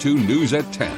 92 News at 10.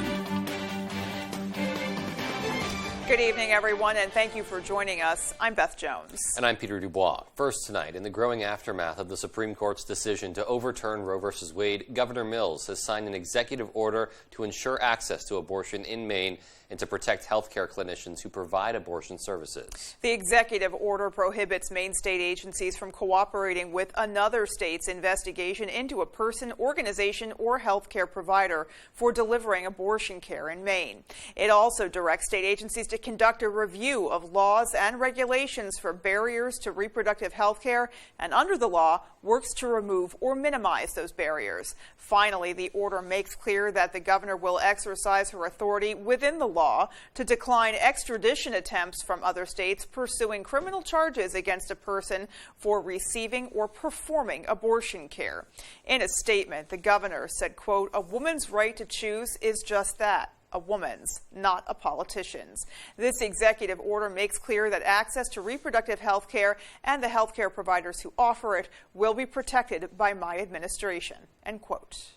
Good evening, everyone, and thank you for joining us. I'm Beth Jones. And I'm Peter Dubois. First tonight, in the growing aftermath of the Supreme Court's decision to overturn Roe v. Wade, Governor Mills has signed an executive order to ensure access to abortion in Maine and to protect healthcare clinicians who provide abortion services. The executive order prohibits Maine state agencies from cooperating with another state's investigation into a person, organization, or healthcare provider for delivering abortion care in Maine. It also directs state agencies to conduct a review of laws and regulations for barriers to reproductive health care, and under the law, works to remove or minimize those barriers. Finally, the order makes clear that the governor will exercise her authority within the law to decline extradition attempts from other states pursuing criminal charges against a person for receiving or performing abortion care. In a statement, the governor said, quote, "A woman's right to choose is just that. A woman's, not a politician's." This executive order makes clear that access to reproductive health care and the health care providers who offer it will be protected by my administration, end quote.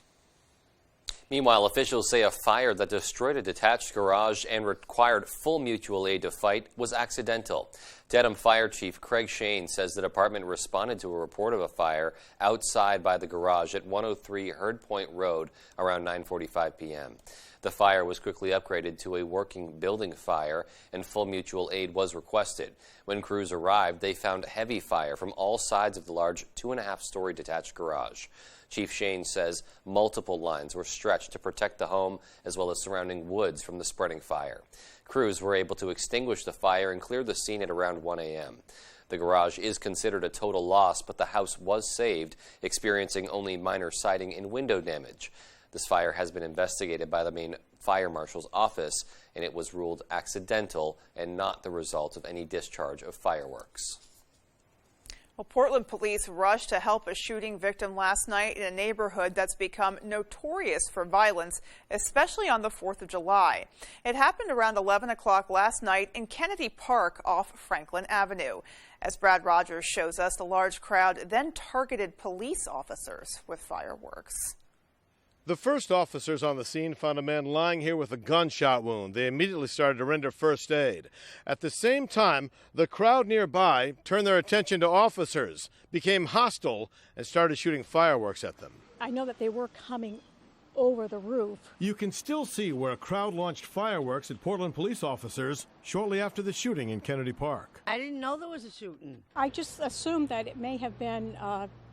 Meanwhile, officials say a fire that destroyed a detached garage and required full mutual aid to fight was accidental. Dedham Fire Chief Craig Shane says the department responded to a report of a fire outside by the garage at 103 Herd Point Road around 9:45 p.m. The fire was quickly upgraded to a working building fire, and full mutual aid was requested. When crews arrived, they found heavy fire from all sides of the large 2.5-story detached garage. Chief Shane says multiple lines were stretched to protect the home as well as surrounding woods from the spreading fire. Crews were able to extinguish the fire and clear the scene at around 1 a.m. The garage is considered a total loss, but the house was saved, experiencing only minor siding and window damage. This fire has been investigated by the Maine Fire Marshal's office, and it was ruled accidental and not the result of any discharge of fireworks. Well, Portland police rushed to help a shooting victim last night in a neighborhood that's become notorious for violence, especially on the 4th of July. It happened around 11 o'clock last night in Kennedy Park off Franklin Avenue. As Brad Rogers shows us, the large crowd then targeted police officers with fireworks. The first officers on the scene found a man lying here with a gunshot wound. They immediately started to render first aid. At the same time, the crowd nearby turned their attention to officers, became hostile, and started shooting fireworks at them. I know that they were coming over the roof. You can still see where a crowd launched fireworks at Portland police officers shortly after the shooting in Kennedy Park. I didn't know there was a shooting. I just assumed that it may have been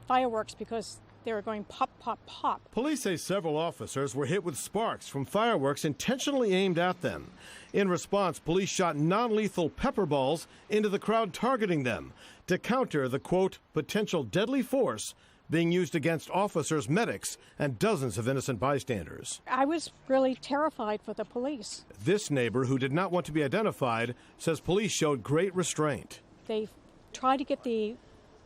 fireworks because they were going pop, pop, pop. Police say several officers were hit with sparks from fireworks intentionally aimed at them. In response, police shot non-lethal pepper balls into the crowd targeting them to counter the, quote, potential deadly force being used against officers, medics, and dozens of innocent bystanders. I was really terrified for the police. This neighbor, who did not want to be identified, says police showed great restraint. They tried to get the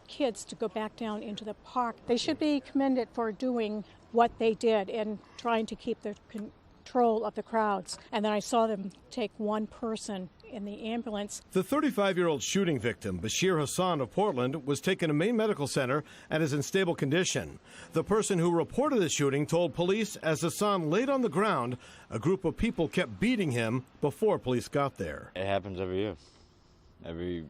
kids to go back down into the park. They should be commended for doing what they did and trying to keep the control of the crowds. And then I saw them take one person in the ambulance. The 35-year-old shooting victim, Bashir Hassan of Portland, was taken to Maine Medical Center and is in stable condition. The person who reported the shooting told police as Hassan laid on the ground, a group of people kept beating him before police got there. It happens every year. Every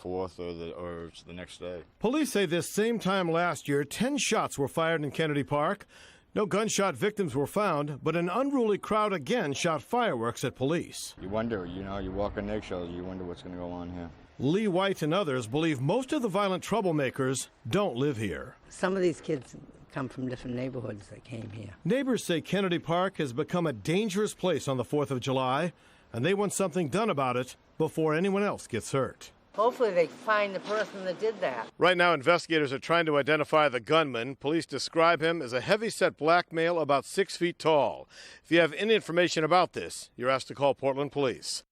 4th or the next day. Police say this same time last year, 10 shots were fired in Kennedy Park. No gunshot victims were found, but an unruly crowd again shot fireworks at police. You wonder, you walk on eggshells, you wonder what's going to go on here. Lee White and others believe most of the violent troublemakers don't live here. Some of these kids come from different neighborhoods that came here. Neighbors say Kennedy Park has become a dangerous place on the 4th of July, and they want something done about it before anyone else gets hurt. Hopefully they find the person that did that. Right now, investigators are trying to identify the gunman. Police describe him as a heavy-set black male about 6 feet tall. If you have any information about this, you're asked to call Portland Police.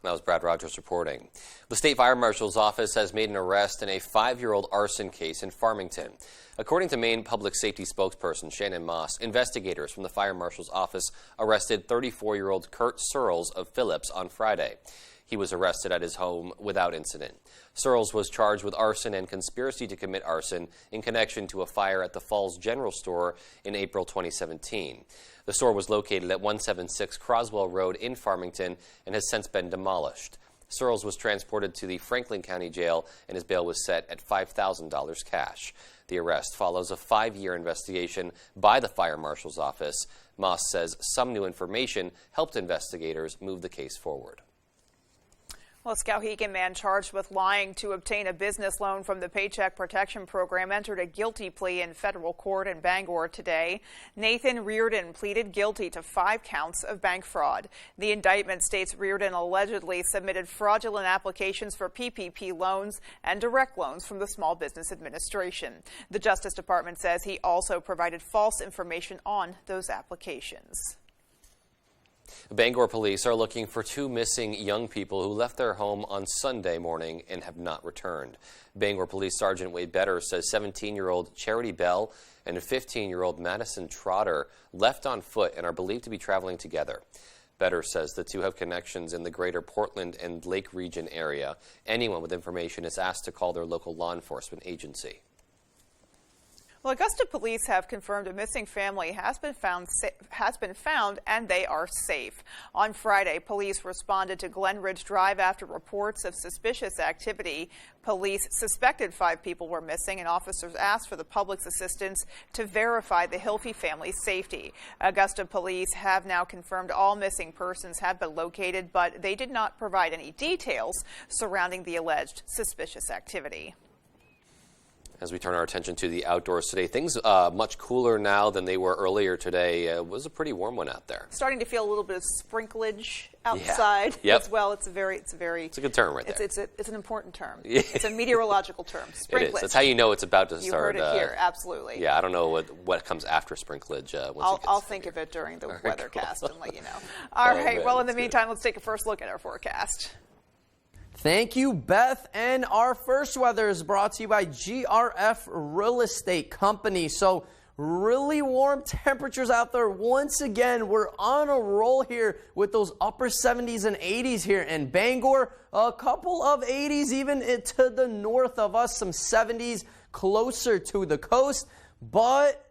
That was Brad Rogers reporting. The State Fire Marshal's office has made an arrest in a 5-year-old arson case in Farmington. According to Maine Public Safety spokesperson Shannon Moss, investigators from the Fire Marshal's office arrested 34-year-old Kurt Searles of Phillips on Friday. He was arrested at his home without incident. Searles was charged with arson and conspiracy to commit arson in connection to a fire at the Falls General Store in April 2017. The store was located at 176 Croswell Road in Farmington and has since been demolished. Searles was transported to the Franklin County Jail, and his bail was set at $5,000 cash. The arrest follows a 5-year investigation by the fire marshal's office. Moss says some new information helped investigators move the case forward. Well, a Skowhegan man charged with lying to obtain a business loan from the Paycheck Protection Program entered a guilty plea in federal court in Bangor today. Nathan Reardon pleaded guilty to 5 counts of bank fraud. The indictment states Reardon allegedly submitted fraudulent applications for PPP loans and direct loans from the Small Business Administration. The Justice Department says he also provided false information on those applications. Bangor police are looking for 2 missing young people who left their home on Sunday morning and have not returned. Bangor Police Sergeant Wade Better says 17-year-old Charity Bell and 15-year-old Madison Trotter left on foot and are believed to be traveling together. Better says the 2 have connections in the greater Portland and Lake region area. Anyone with information is asked to call their local law enforcement agency. Well, Augusta police have confirmed a missing family has been found and they are safe. On Friday, police responded to Glen Ridge Drive after reports of suspicious activity. Police suspected 5 people were missing, and officers asked for the public's assistance to verify the Hilfe family's safety. Augusta police have now confirmed all missing persons have been located, but they did not provide any details surrounding the alleged suspicious activity. As we turn our attention to the outdoors today, things much cooler now than they were earlier today. It was a pretty warm one out there. Starting to feel a little bit of sprinklage outside as well. It's a good term right there. It's an important term. It's a meteorological term. Sprinklage. It is. That's how you know it's about to start. You heard it here, absolutely. Yeah, I don't know what comes after sprinklage. I'll think of it during the weathercast and let you know. All right. Well, in the meantime, let's take a first look at our forecast. Thank you, Beth. And our first weather is brought to you by GRF Real Estate Company. So really warm temperatures out there. Once again, we're on a roll here with those upper 70s and 80s here in Bangor. A couple of 80s even to the north of us, some 70s closer to the coast. But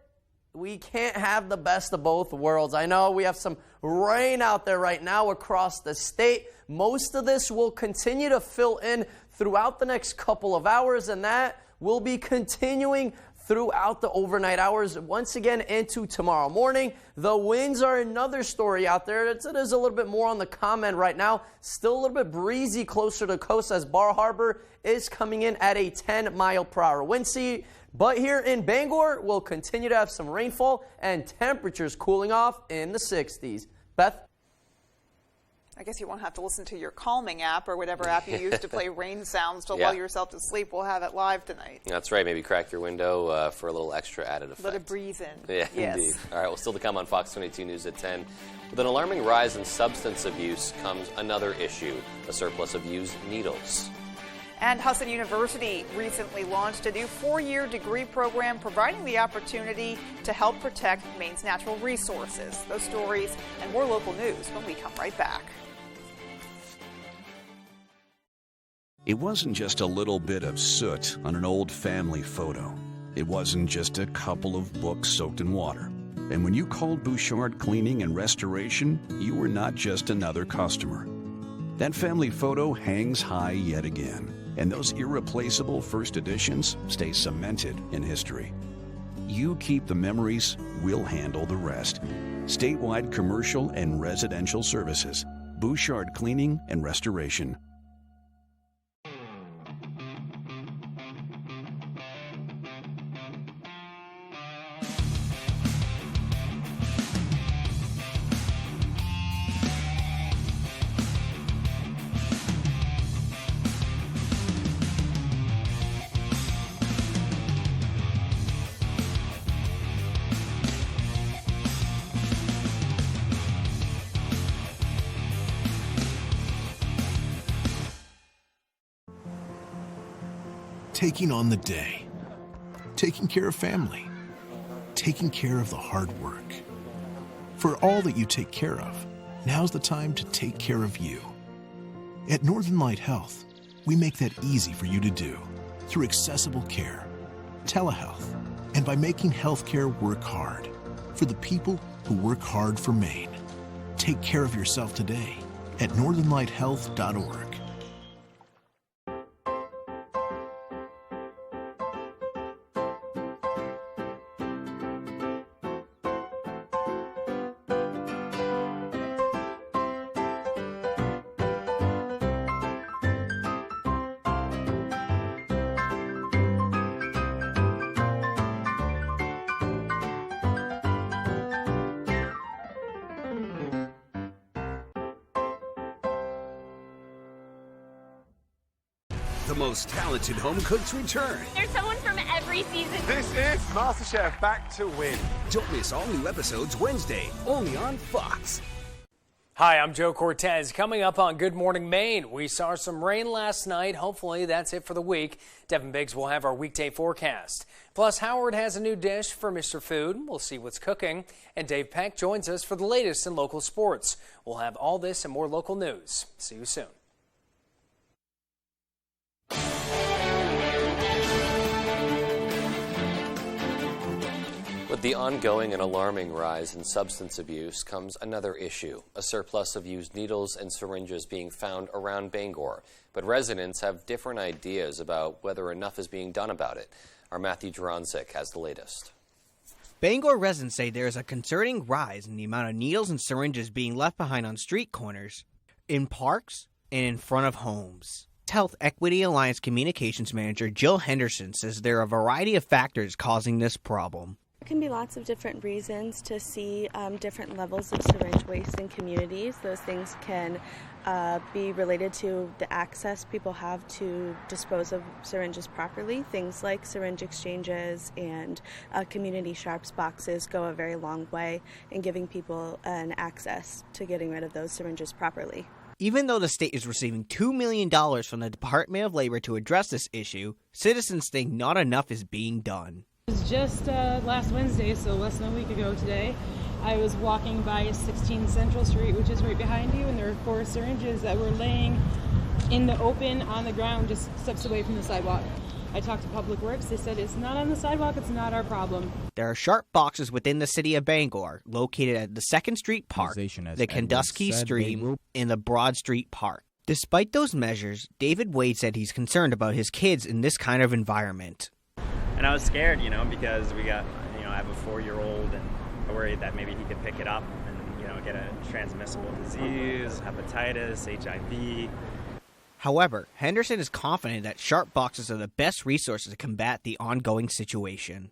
we can't have the best of both worlds. I know we have some rain out there right now across the state. Most of this will continue to fill in throughout the next couple of hours, and that will be continuing throughout the overnight hours once again into tomorrow morning. The winds are another story out there. It is a little bit more on the calm end right now. Still a little bit breezy closer to the coast as Bar Harbor is coming in at a 10-mile-per-hour wind speed. But here in Bangor, we'll continue to have some rainfall and temperatures cooling off in the 60s. Beth? I guess you won't have to listen to your calming app or whatever app you use to play rain sounds to lull yourself to sleep. We'll have it live tonight. That's right. Maybe crack your window for a little extra added effect. Let it breeze in. Yeah, yes. Indeed. All right, well, still to come on Fox 22 News at 10. With an alarming rise in substance abuse comes another issue, a surplus of used needles. And Husson University recently launched a new 4-year degree program providing the opportunity to help protect Maine's natural resources. Those stories and more local news when we come right back. It wasn't just a little bit of soot on an old family photo. It wasn't just a couple of books soaked in water. And when you called Bouchard Cleaning and Restoration, you were not just another customer. That family photo hangs high yet again, and those irreplaceable first editions stay cemented in history. You keep the memories, we'll handle the rest. Statewide commercial and residential services. Bouchard Cleaning and Restoration. Taking on the day, taking care of family, taking care of the hard work. For all that you take care of, now's the time to take care of you. At Northern Light Health, we make that easy for you to do through accessible care, telehealth, and by making healthcare work hard for the people who work hard for Maine. Take care of yourself today at northernlighthealth.org. The most talented home cooks return. There's someone from every season. This is MasterChef Back to Win. Don't miss all new episodes Wednesday, only on Fox. Hi, I'm Joe Cortez. Coming up on Good Morning Maine, we saw some rain last night. Hopefully that's it for the week. Devin Biggs will have our weekday forecast. Plus, Howard has a new dish for Mr. Food. We'll see what's cooking. And Dave Peck joins us for the latest in local sports. We'll have all this and more local news. See you soon. With the ongoing and alarming rise in substance abuse comes another issue, a surplus of used needles and syringes being found around Bangor. But residents have different ideas about whether enough is being done about it. Our Matthew Juranczyk has the latest. Bangor residents say there is a concerning rise in the amount of needles and syringes being left behind on street corners, in parks, and in front of homes. Health Equity Alliance Communications Manager Jill Henderson says there are a variety of factors causing this problem. There can be lots of different reasons to see different levels of syringe waste in communities. Those things can be related to the access people have to dispose of syringes properly. Things like syringe exchanges and community sharps boxes go a very long way in giving people an access to getting rid of those syringes properly. Even though the state is receiving $2 million from the Department of Labor to address this issue, citizens think not enough is being done. It was just last Wednesday, so less than a week ago today, I was walking by 16 Central Street, which is right behind you, and there were 4 syringes that were laying in the open on the ground just steps away from the sidewalk. I talked to Public Works. They said it's not on the sidewalk, it's not our problem. There are sharp boxes within the city of Bangor, located at the 2nd Street Park, the Kendusky Stream, and the Broad Street Park. Despite those measures, David Wade said he's concerned about his kids in this kind of environment. And I was scared, because we got, I have a 4-year-old, and I worried that maybe he could pick it up and, get a transmissible disease, hepatitis, HIV. However, Henderson is confident that sharp boxes are the best resources to combat the ongoing situation.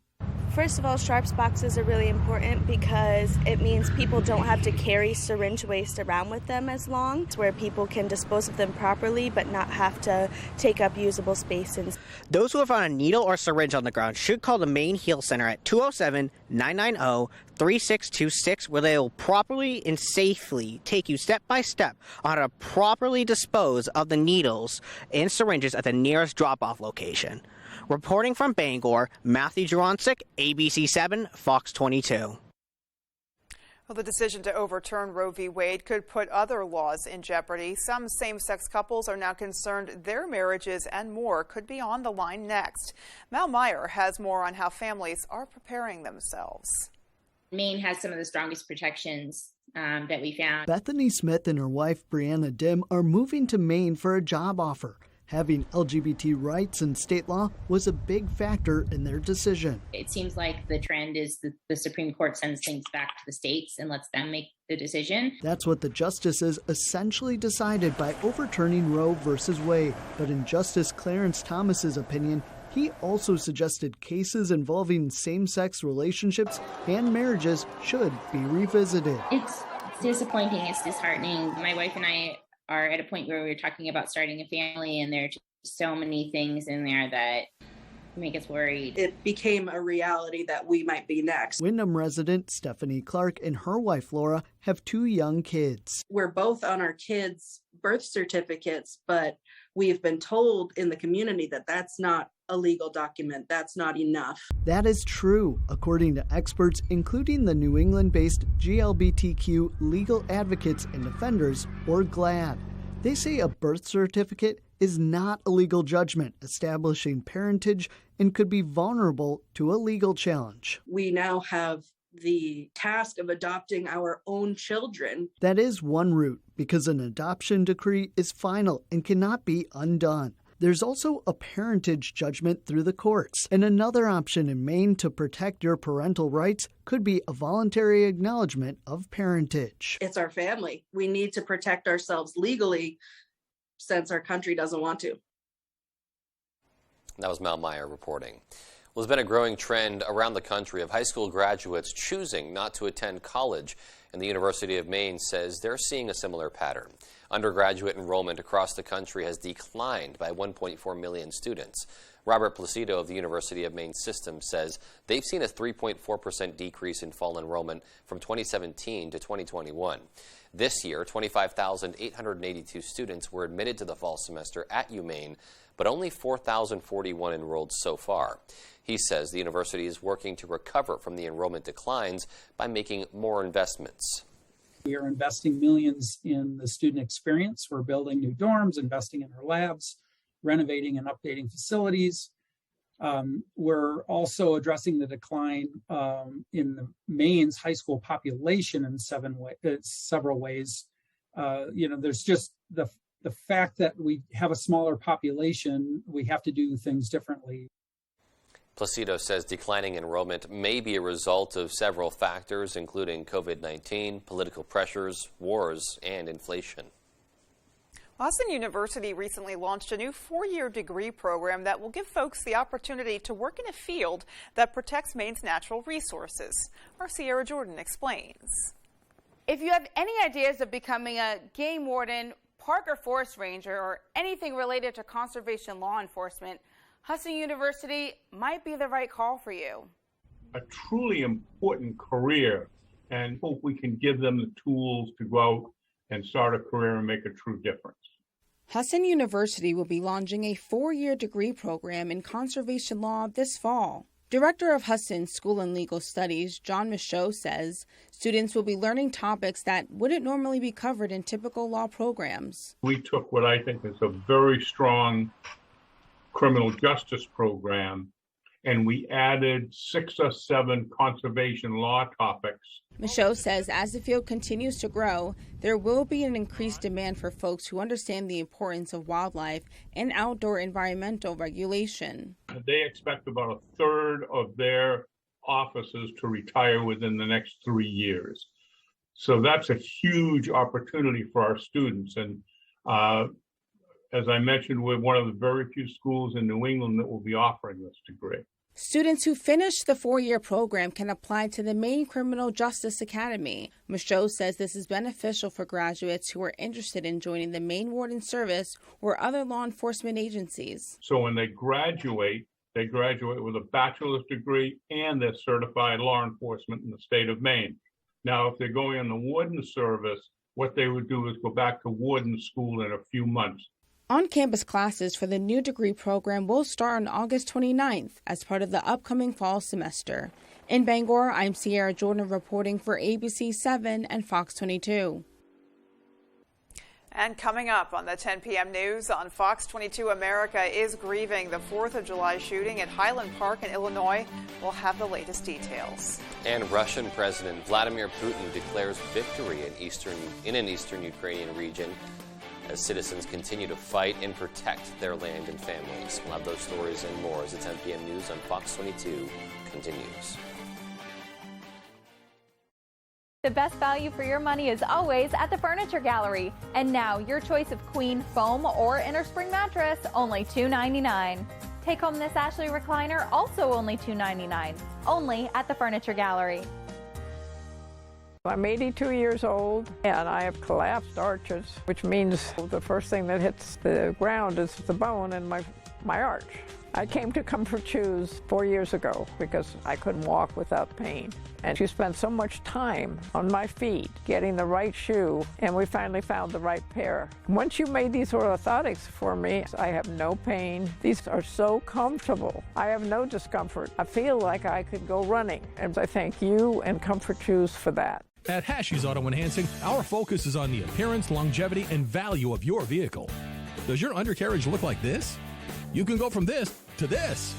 First of all, sharps boxes are really important because it means people don't have to carry syringe waste around with them as long. It's where people can dispose of them properly but not have to take up usable spaces. Those who have found a needle or syringe on the ground should call the Maine Heal Center at 207-990-3626, where they will properly and safely take you step by step on how to properly dispose of the needles and syringes at the nearest drop-off location. Reporting from Bangor, Matthew Juranczyk, ABC 7, Fox 22. Well, the decision to overturn Roe v. Wade could put other laws in jeopardy. Some same-sex couples are now concerned their marriages and more could be on the line next. Mal Meyer has more on how families are preparing themselves. Maine has some of the strongest protections that we found. Bethany Smith and her wife, Brianna Dim, are moving to Maine for a job offer. Having LGBT rights and state law was a big factor in their decision. It seems like the trend is that the Supreme Court sends things back to the states and lets them make the decision. That's what the justices essentially decided by overturning Roe versus Wade. But in Justice Clarence Thomas's opinion, he also suggested cases involving same-sex relationships and marriages should be revisited. It's disappointing. It's disheartening. My wife and I are at a point where we're talking about starting a family, and there are just so many things in there that make us worried. It became a reality that we might be next. Wyndham resident Stephanie Clark and her wife Laura have 2 young kids. We're both on our kids' birth certificates, but we've been told in the community that that's not a legal document. That's not enough. That is true, according to experts, including the New England-based GLBTQ Legal Advocates and Defenders, or GLAD. They say a birth certificate is not a legal judgment establishing parentage and could be vulnerable to a legal challenge. We now have the task of adopting our own children. That is one route, because an adoption decree is final and cannot be undone. There's also a parentage judgment through the courts. And another option in Maine to protect your parental rights could be a voluntary acknowledgement of parentage. It's our family. We need to protect ourselves legally since our country doesn't want to. That was Mal Meyer reporting. Well, there's been a growing trend around the country of high school graduates choosing not to attend college, and the University of Maine says they're seeing a similar pattern. Undergraduate enrollment across the country has declined by 1.4 million students. Robert Placido of the University of Maine System says they've seen a 3.4% decrease in fall enrollment from 2017 to 2021. This year, 25,882 students were admitted to the fall semester at UMaine, but only 4,041 enrolled so far. He says the university is working to recover from the enrollment declines by making more investments. We are investing millions in the student experience. We're building new dorms, investing in our labs, renovating and updating facilities. We're also addressing the decline in the Maine's high school population in several ways. There's just the fact that we have a smaller population, we have to do things differently. Placido says declining enrollment may be a result of several factors, including COVID-19, political pressures, wars, and inflation. Husson University recently launched a new 4-year degree program that will give folks the opportunity to work in a field that protects Maine's natural resources. Our Sierra Jordan explains. If you have any ideas of becoming a game warden, park or forest ranger, or anything related to conservation law enforcement, Husson University might be the right call for you. A truly important career, and hope we can give them the tools to go out and start a career and make a true difference. Husson University will be launching a 4-year degree program in conservation law this fall. Director of Husson School and Legal Studies, John Michaud, says students will be learning topics that wouldn't normally be covered in typical law programs. We took what I think is a very strong criminal justice program, and we added 6 or 7 conservation law topics. Michaud says as the field continues to grow, there will be an increased demand for folks who understand the importance of wildlife and outdoor environmental regulation. They expect about 1/3 of their officers to retire within the next 3 years. So that's a huge opportunity for our students. And as I mentioned, we're one of the very few schools in New England that will be offering this degree. Students who finish the 4-year program can apply to the Maine Criminal Justice Academy. Michaud says this is beneficial for graduates who are interested in joining the Maine Warden Service or other law enforcement agencies. So when they graduate with a bachelor's degree and they're certified law enforcement in the state of Maine. Now, if they're going in the warden service, what they would do is go back to warden school in a few months. On-campus classes for the new degree program will start on August 29th as part of the upcoming fall semester. In Bangor, I'm Sierra Jordan reporting for ABC 7 and Fox 22. And coming up on the 10 p.m. news on Fox 22, America is grieving the 4th of July shooting at Highland Park in Illinois. We'll have the latest details. And Russian President Vladimir Putin declares victory in an eastern Ukrainian region as citizens continue to fight and protect their land and families. We'll have those stories and more as the 10 p.m. news on Fox 22 continues. The best value for your money is always at the Furniture Gallery. And now your choice of queen, foam, or innerspring mattress, only $2.99. Take home this Ashley recliner, also only $2.99. Only at the Furniture Gallery. I'm 82 years old and I have collapsed arches, which means the first thing that hits the ground is the bone in my arch. I came to Comfort Shoes 4 years ago because I couldn't walk without pain. And she spent so much time on my feet getting the right shoe, and we finally found the right pair. Once you made these orthotics for me, I have no pain. These are so comfortable. I have no discomfort. I feel like I could go running, and I thank you and Comfort Shoes for that. At Hashi's Auto Enhancing, our focus is on the appearance, longevity, and value of your vehicle. Does your undercarriage look like this? You can go from this to this.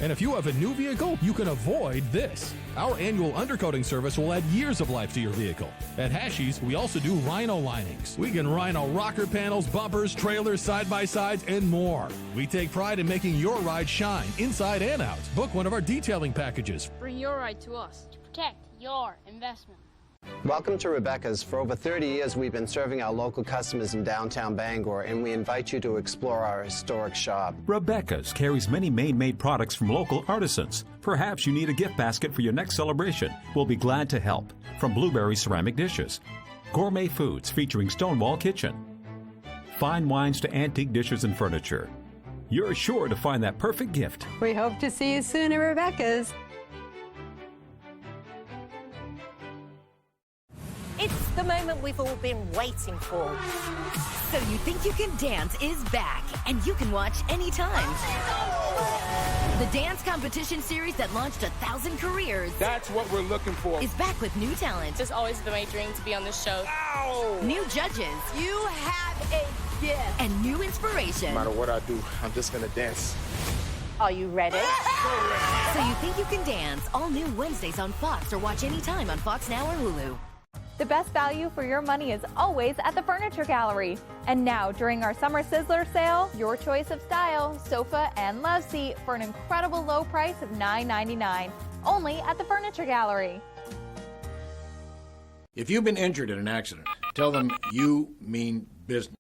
And if you have a new vehicle, you can avoid this. Our annual undercoating service will add years of life to your vehicle. At Hashi's, we also do Rhino linings. We can Rhino rocker panels, bumpers, trailers, side-by-sides, and more. We take pride in making your ride shine, inside and out. Book one of our detailing packages. Bring your ride to us to protect your investment. Welcome to Rebecca's. For over 30 years, we've been serving our local customers in downtown Bangor, and we invite you to explore our historic shop. Rebecca's carries many Maine-made products from local artisans. Perhaps you need a gift basket for your next celebration. We'll be glad to help. From blueberry ceramic dishes, gourmet foods featuring Stonewall Kitchen, fine wines to antique dishes and furniture. You're sure to find that perfect gift. We hope to see you soon at Rebecca's. It's the moment we've all been waiting for. So You Think You Can Dance is back, and you can watch anytime. The dance competition series that launched 1,000 careers. That's what we're looking for. Is back with new talent. It's always been my dream to be on this show. Ow! New judges. You have a gift. And new inspiration. No matter what I do, I'm just gonna dance. Are you ready? So You Think You Can Dance. All new Wednesdays on Fox, or watch anytime on Fox Now or Hulu. The best value for your money is always at the Furniture Gallery. And now, during our Summer Sizzler sale, your choice of style, sofa, and love seat for an incredible low price of $9.99. Only at the Furniture Gallery. If you've been injured in an accident, tell them you mean business.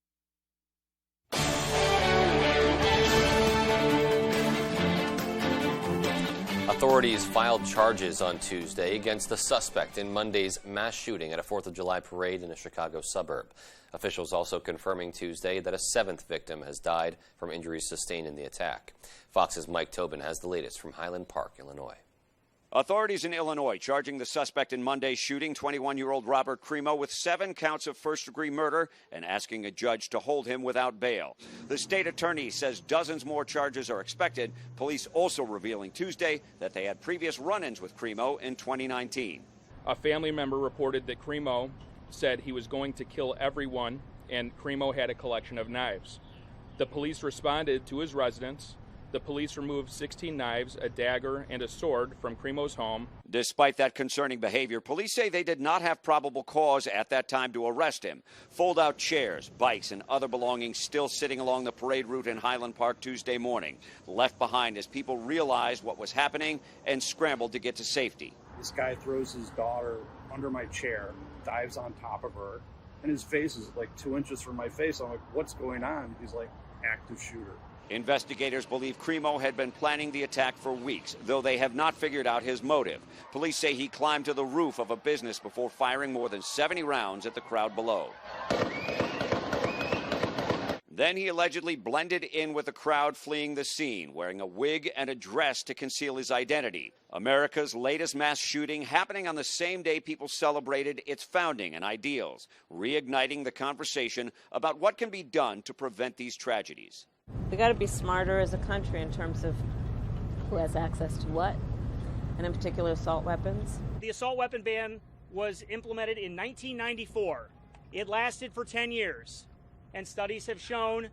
Authorities filed charges on Tuesday against the suspect in Monday's mass shooting at a 4th of July parade in a Chicago suburb. Officials also confirming Tuesday that a 7th victim has died from injuries sustained in the attack. Fox's Mike Tobin has the latest from Highland Park, Illinois. Authorities in Illinois charging the suspect in Monday's shooting, 21-year-old Robert Cremo, with 7 counts of first-degree murder and asking a judge to hold him without bail. The state attorney says dozens more charges are expected. Police also revealing Tuesday that they had previous run-ins with Cremo in 2019. A family member reported that Cremo said he was going to kill everyone, and Cremo had a collection of knives. The police responded to his residence. The police removed 16 knives, a dagger, and a sword from Cremo's home. Despite that concerning behavior, police say they did not have probable cause at that time to arrest him. Fold-out chairs, bikes, and other belongings still sitting along the parade route in Highland Park Tuesday morning, left behind as people realized what was happening and scrambled to get to safety. This guy throws his daughter under my chair, dives on top of her, and his face is like 2 inches from my face. I'm like, what's going on? He's like, active shooter. Investigators believe Cremo had been planning the attack for weeks, though they have not figured out his motive. Police say he climbed to the roof of a business before firing more than 70 rounds at the crowd below. Then he allegedly blended in with the crowd fleeing the scene, wearing a wig and a dress to conceal his identity. America's latest mass shooting happening on the same day people celebrated its founding and ideals, reigniting the conversation about what can be done to prevent these tragedies. We got to be smarter as a country in terms of who has access to what, and in particular assault weapons. The assault weapon ban was implemented in 1994. It lasted for 10 years, and studies have shown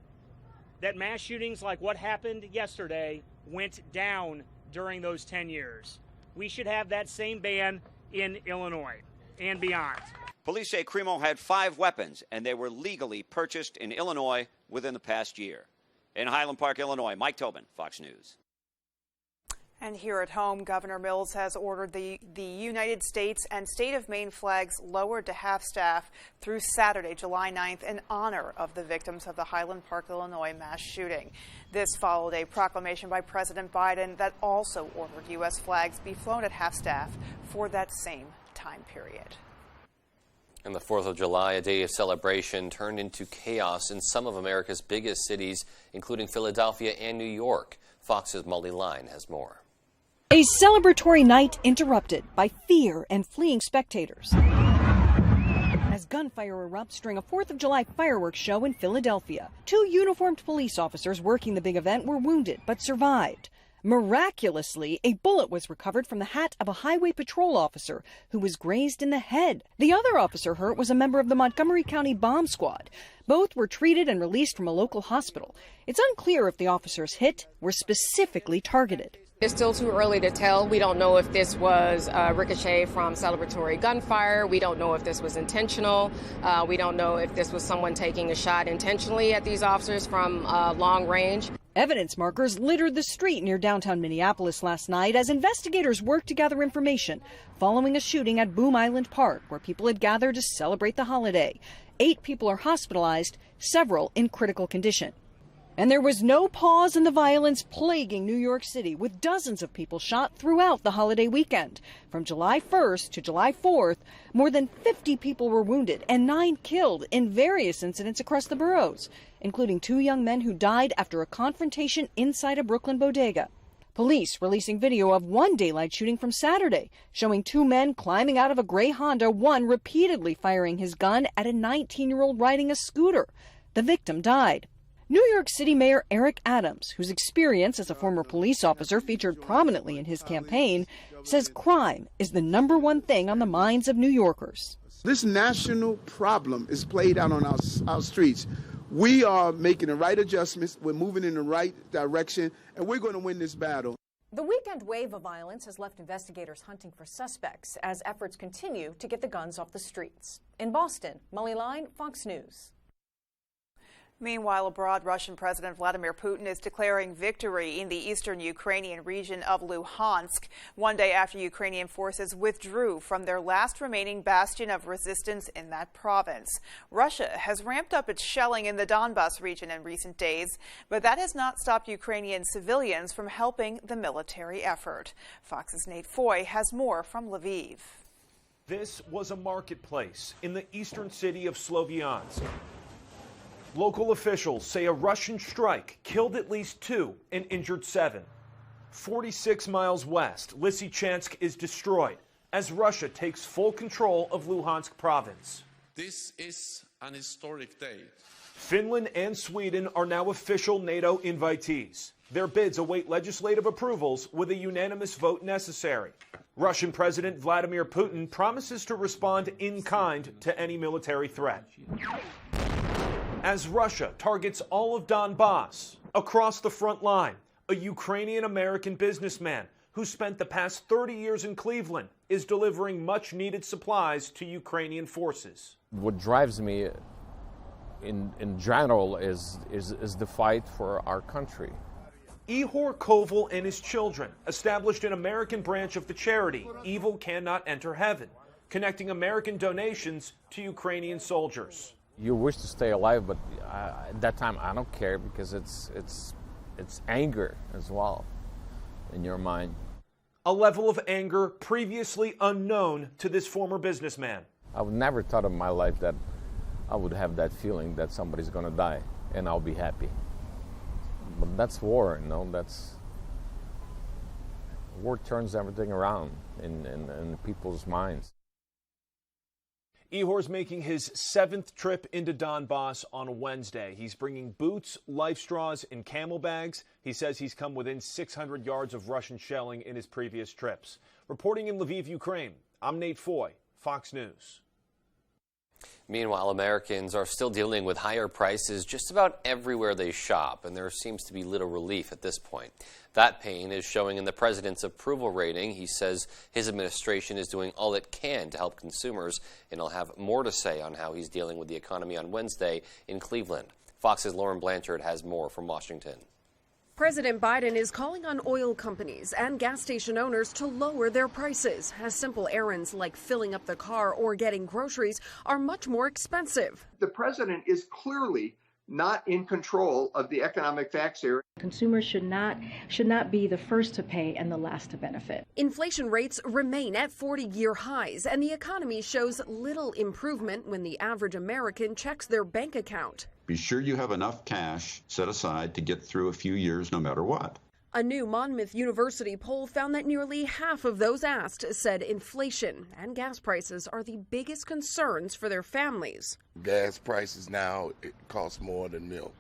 that mass shootings like what happened yesterday went down during those 10 years. We should have that same ban in Illinois and beyond. Police say Cremo had 5 weapons, and they were legally purchased in Illinois within the past year. In Highland Park, Illinois, Mike Tobin, Fox News. And here at home, Governor Mills has ordered the United States and state of Maine flags lowered to half-staff through Saturday, July 9th, in honor of the victims of the Highland Park, Illinois mass shooting. This followed a proclamation by President Biden that also ordered U.S. flags be flown at half-staff for that same time period. And the 4th of July, a day of celebration, turned into chaos in some of America's biggest cities, including Philadelphia and New York. Fox's Molly Line has more. A celebratory night interrupted by fear and fleeing spectators as gunfire erupts during a 4th of July fireworks show in Philadelphia. 2 uniformed police officers working the big event were wounded but survived. Miraculously, a bullet was recovered from the hat of a highway patrol officer who was grazed in the head. The other officer hurt was a member of the Montgomery County Bomb Squad. Both were treated and released from a local hospital. It's unclear if the officers hit were specifically targeted. It's still too early to tell. We don't know if this was ricochet from celebratory gunfire. We don't know if this was intentional. We don't know if this was someone taking a shot intentionally at these officers from long range. Evidence markers littered the street near downtown Minneapolis last night as investigators worked to gather information following a shooting at Boom Island Park, where people had gathered to celebrate the holiday. 8 people are hospitalized, several in critical condition. And there was no pause in the violence plaguing New York City, with dozens of people shot throughout the holiday weekend. From July 1st to July 4th, more than 50 people were wounded and 9 killed in various incidents across the boroughs, including 2 young men who died after a confrontation inside a Brooklyn bodega. Police releasing video of one daylight shooting from Saturday, showing 2 men climbing out of a gray Honda, one repeatedly firing his gun at a 19-year-old riding a scooter. The victim died. New York City Mayor Eric Adams, whose experience as a former police officer featured prominently in his campaign, says crime is the #1 thing on the minds of New Yorkers. This national problem is played out on our streets. We are making the right adjustments. We're moving in the right direction, and we're going to win this battle. The weekend wave of violence has left investigators hunting for suspects as efforts continue to get the guns off the streets. In Boston, Molly Line, Fox News. Meanwhile, abroad, Russian President Vladimir Putin is declaring victory in the eastern Ukrainian region of Luhansk, one day after Ukrainian forces withdrew from their last remaining bastion of resistance in that province. Russia has ramped up its shelling in the Donbas region in recent days, but that has not stopped Ukrainian civilians from helping the military effort. Fox's Nate Foy has more from Lviv. This was a marketplace in the eastern city of Sloviansk. Local officials say a Russian strike killed at least 2 and injured 7. 46 miles west, Lysychansk is destroyed as Russia takes full control of Luhansk province. This is an historic day. Finland and Sweden are now official NATO invitees. Their bids await legislative approvals with a unanimous vote necessary. Russian President Vladimir Putin promises to respond in kind to any military threat. As Russia targets all of Donbas, across the front line, a Ukrainian-American businessman who spent the past 30 years in Cleveland is delivering much-needed supplies to Ukrainian forces. What drives me in general is the fight for our country. Ihor Koval and his children established an American branch of the charity Evil Cannot Enter Heaven, connecting American donations to Ukrainian soldiers. You wish to stay alive, but at that time I don't care because it's anger as well in your mind. A level of anger previously unknown to this former businessman. I would never thought in my life that I would have that feeling that somebody's going to die and I'll be happy. But that's war, you know, war turns everything around in people's minds. Ihor's making his 7th trip into Donbas on Wednesday. He's bringing boots, life straws, and camel bags. He says he's come within 600 yards of Russian shelling in his previous trips. Reporting in Lviv, Ukraine, I'm Nate Foy, Fox News. Meanwhile, Americans are still dealing with higher prices just about everywhere they shop, and there seems to be little relief at this point. That pain is showing in the president's approval rating. He says his administration is doing all it can to help consumers, and he'll have more to say on how he's dealing with the economy on Wednesday in Cleveland. Fox's Lauren Blanchard has more from Washington. President Biden is calling on oil companies and gas station owners to lower their prices, as simple errands like filling up the car or getting groceries are much more expensive. The president is clearly not in control of the economic facts here. Consumers should not be the first to pay and the last to benefit. Inflation rates remain at 40-year highs, and the economy shows little improvement when the average American checks their bank account. Be sure you have enough cash set aside to get through a few years no matter what. A new Monmouth University poll found that nearly half of those asked said inflation and gas prices are the biggest concerns for their families. Gas prices now, it costs more than milk.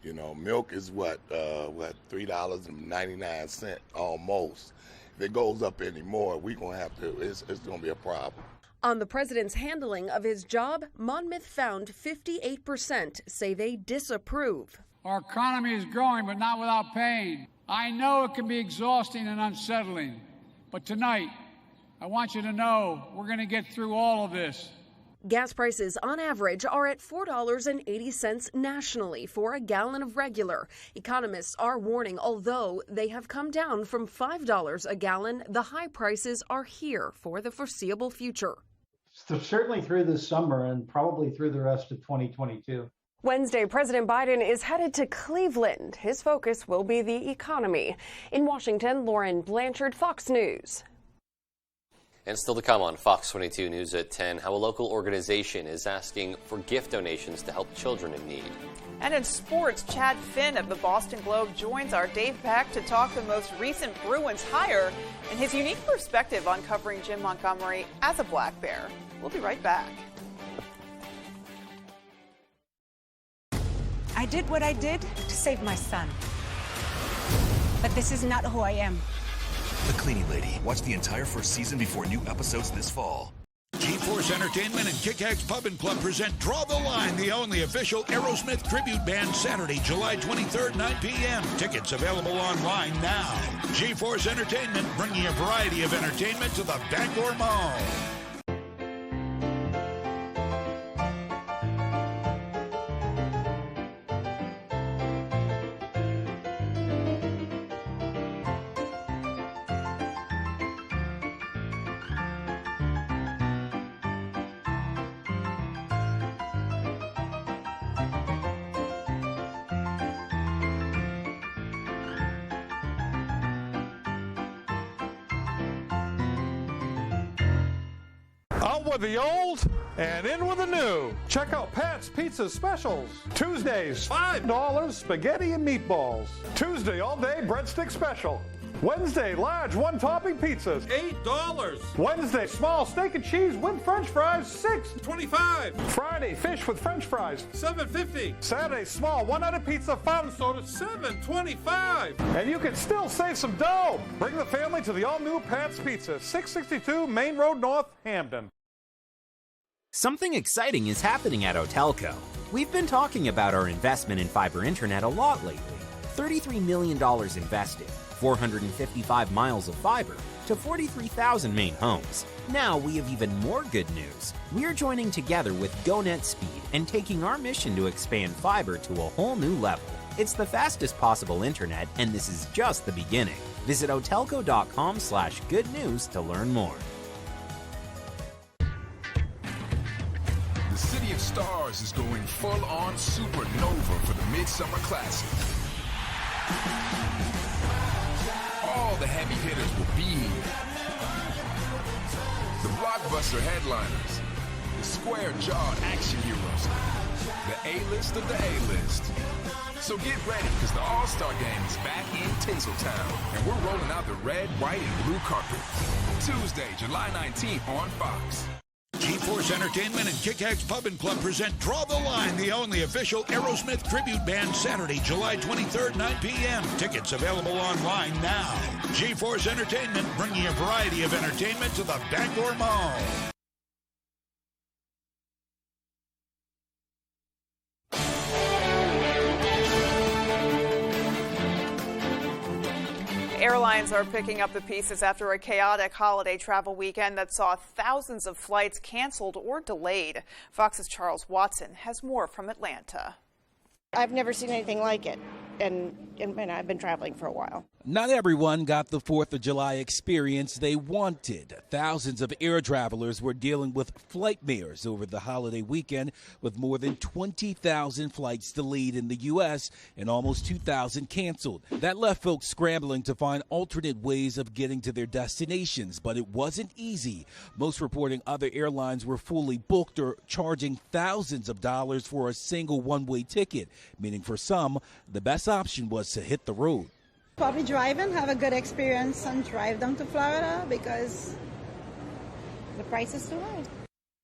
You know, milk is what $3.99 almost. If it goes up anymore, we're gonna have to. It's gonna be a problem. On the president's handling of his job, Monmouth found 58% say they disapprove. Our economy is growing, but not without pain. I know it can be exhausting and unsettling, but tonight, I want you to know we're going to get through all of this. Gas prices on average are at $4.80 nationally for a gallon of regular. Economists are warning, although they have come down from $5 a gallon, the high prices are here for the foreseeable future. So certainly through this summer and probably through the rest of 2022. Wednesday, President Biden is headed to Cleveland. His focus will be the economy. In Washington, Lauren Blanchard, Fox News. And still to come on Fox 22 News at 10, how a local organization is asking for gift donations to help children in need. And in sports, Chad Finn of the Boston Globe joins our Dave Pack to talk the most recent Bruins hire and his unique perspective on covering Jim Montgomery as a Black Bear. We'll be right back. I did what I did to save my son. But this is not who I am. The Cleaning Lady. Watch the entire first season before new episodes this fall. G-Force Entertainment and Kick-Axe Pub & Club present Draw the Line, the only official Aerosmith tribute band, Saturday, July 23rd, 9 p.m. Tickets available online now. G-Force Entertainment, bringing a variety of entertainment to the Bangor Mall. Out with the old and in with the new. Check out Pat's Pizza Specials. Tuesdays, $5 spaghetti and meatballs. Tuesday all day breadstick special. Wednesday, large one-topping pizzas, $8. Wednesday, small steak and cheese with French fries, $6.25. Friday, fish with French fries, $7.50. Saturday, small one-headed pizza, fountain soda, $7.25. And you can still save some dough. Bring the family to the all-new Pat's Pizza, 662 Main Road North, Hamden. Something exciting is happening at Otelco. We've been talking about our investment in fiber internet a lot lately. $33 million invested. 455 miles of fiber to 43,000 main homes. Now we have even more good news. We're joining together with GoNet Speed and taking our mission to expand fiber to a whole new level. It's the fastest possible internet, and this is just the beginning. Visit otelco.com/good news to learn more. The City of Stars is going full-on supernova for the Midsummer Classic. All the heavy hitters will be here. The blockbuster headliners, the square-jawed action heroes, the A-list of the A-list. So get ready, because the All-Star Game is back in Tinseltown, and we're rolling out the red, white, and blue carpet. Tuesday, July 19th on Fox. G-Force Entertainment and Kick-Axe Pub & Club present Draw the Line, the only official Aerosmith tribute band, Saturday, July 23rd, 9 p.m. Tickets available online now. G-Force Entertainment, bringing a variety of entertainment to the Bangor Mall. Airlines are picking up the pieces after a chaotic holiday travel weekend that saw thousands of flights canceled or delayed. Fox's Charles Watson has more from Atlanta. I've never seen anything like it, and I've been traveling for a while. Not everyone got the 4th of July experience they wanted. Thousands of air travelers were dealing with flight mirrors over the holiday weekend, with more than 20,000 flights delayed in the U.S. and almost 2,000 canceled. That left folks scrambling to find alternate ways of getting to their destinations, but it wasn't easy. Most reporting other airlines were fully booked or charging thousands of dollars for a single one-way ticket, meaning for some, the best option was to hit the road. Probably drive and have a good experience and drive down to Florida because the price is too high.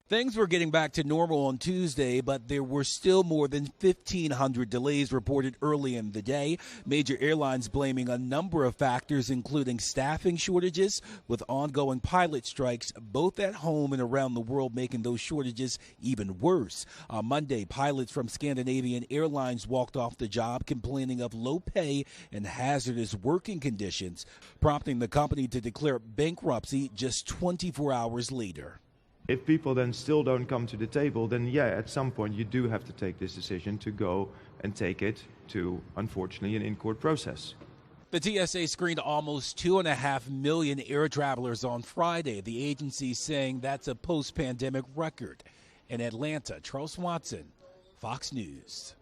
Things were getting back to normal on Tuesday, but there were still more than 1,500 delays reported early in the day. Major airlines blaming a number of factors, including staffing shortages, with ongoing pilot strikes, both at home and around the world, making those shortages even worse. On Monday, pilots from Scandinavian Airlines walked off the job, complaining of low pay and hazardous working conditions, prompting the company to declare bankruptcy just 24 hours later. If people then still don't come to the table, then yeah, at some point you do have to take this decision to go and take it to, unfortunately, an in-court process. The TSA screened almost 2.5 million air travelers on Friday. The agency saying that's a post-pandemic record. In Atlanta, Charles Watson, Fox News.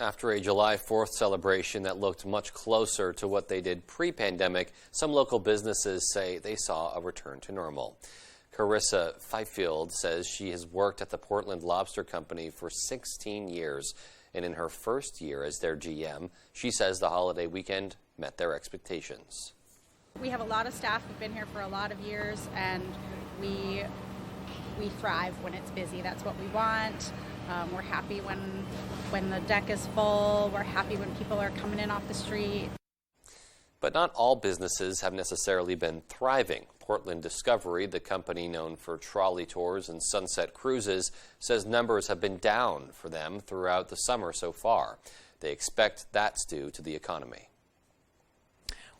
After a July 4th celebration that looked much closer to what they did pre-pandemic, some local businesses say they saw a return to normal. Carissa Fifield says she has worked at the Portland Lobster Company for 16 years, and in her first year as their GM, she says the holiday weekend met their expectations. We have a lot of staff who've been here for a lot of years, and we thrive when it's busy. That's what we want. We're happy when the deck is full. We're happy when people are coming in off the street. But not all businesses have necessarily been thriving. Portland Discovery, the company known for trolley tours and sunset cruises, says numbers have been down for them throughout the summer so far. They expect that's due to the economy.